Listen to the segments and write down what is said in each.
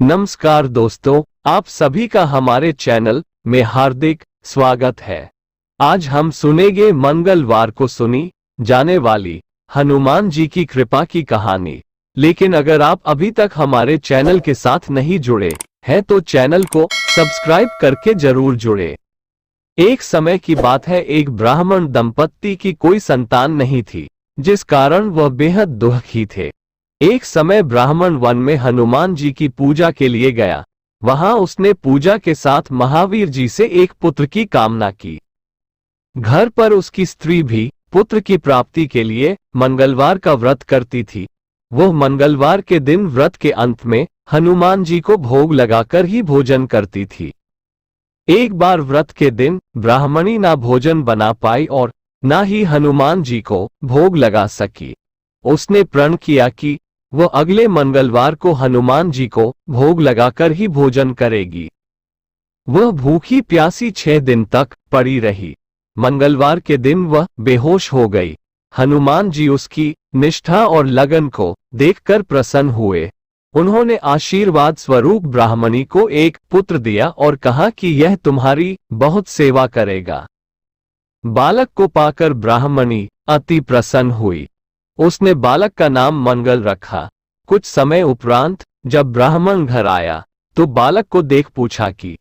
नमस्कार दोस्तों, आप सभी का हमारे चैनल में हार्दिक स्वागत है। आज हम सुनेंगे मंगलवार को सुनी जाने वाली हनुमान जी की कृपा की कहानी। लेकिन अगर आप अभी तक हमारे चैनल के साथ नहीं जुड़े हैं तो चैनल को सब्सक्राइब करके जरूर जुड़े। एक समय की बात है, एक ब्राह्मण दंपत्ति की कोई संतान नहीं थी, जिस कारण वह बेहद दुखी थे। एक समय ब्राह्मण वन में हनुमान जी की पूजा के लिए गया। वहां उसने पूजा के साथ महावीर जी से एक पुत्र की कामना की। घर पर उसकी स्त्री भी पुत्र की प्राप्ति के लिए मंगलवार का व्रत करती थी। वह मंगलवार के दिन व्रत के अंत में हनुमान जी को भोग लगाकर ही भोजन करती थी। एक बार व्रत के दिन ब्राह्मणी ना भोजन बना पाई और ना ही हनुमान जी को भोग लगा सकी। उसने प्रण किया कि वह अगले मंगलवार को हनुमान जी को भोग लगाकर ही भोजन करेगी। वह भूखी प्यासी 6 दिन तक पड़ी रही। मंगलवार के दिन वह बेहोश हो गई। हनुमान जी उसकी निष्ठा और लगन को देखकर प्रसन्न हुए। उन्होंने आशीर्वाद स्वरूप ब्राह्मणी को एक पुत्र दिया और कहा कि यह तुम्हारी बहुत सेवा करेगा। बालक को पाकर ब्राह्मणी अति प्रसन्न हुई। उसने बालक का नाम मंगल रखा। कुछ समय उपरांत जब ब्राह्मण घर आया तो बालक को देख पूछा कि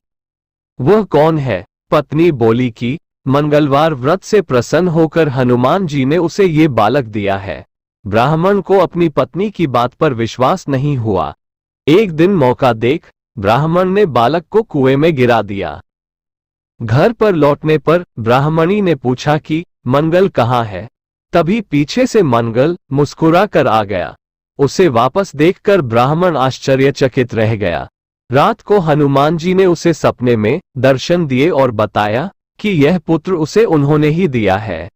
वह कौन है। पत्नी बोली कि मंगलवार व्रत से प्रसन्न होकर हनुमान जी ने उसे ये बालक दिया है। ब्राह्मण को अपनी पत्नी की बात पर विश्वास नहीं हुआ। एक दिन मौका देख ब्राह्मण ने बालक को कुएं में गिरा दिया। घर पर लौटने पर ब्राह्मणी ने पूछा कि मंगल कहाँ है। तभी पीछे से मंगल मुस्कुरा कर आ गया। उसे वापस देखकर ब्राह्मण आश्चर्यचकित रह गया। रात को हनुमान जी ने उसे सपने में दर्शन दिए और बताया कि यह पुत्र उसे उन्होंने ही दिया है।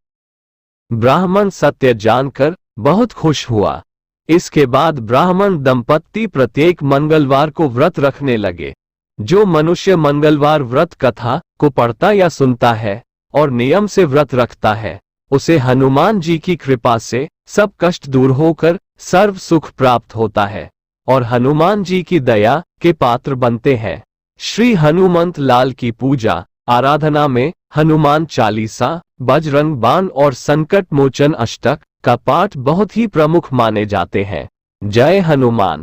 ब्राह्मण सत्य जानकर बहुत खुश हुआ। इसके बाद ब्राह्मण दंपत्ति प्रत्येक मंगलवार को व्रत रखने लगे। जो मनुष्य मंगलवार व्रत कथा को पढ़ता या सुनता है और नियम से व्रत रखता है, उसे हनुमान जी की कृपा से सब कष्ट दूर होकर सर्व सुख प्राप्त होता है और हनुमान जी की दया के पात्र बनते हैं। श्री हनुमंत लाल की पूजा आराधना में हनुमान चालीसा, बजरंग बाण और संकट मोचन अष्टक का पाठ बहुत ही प्रमुख माने जाते हैं। जय हनुमान।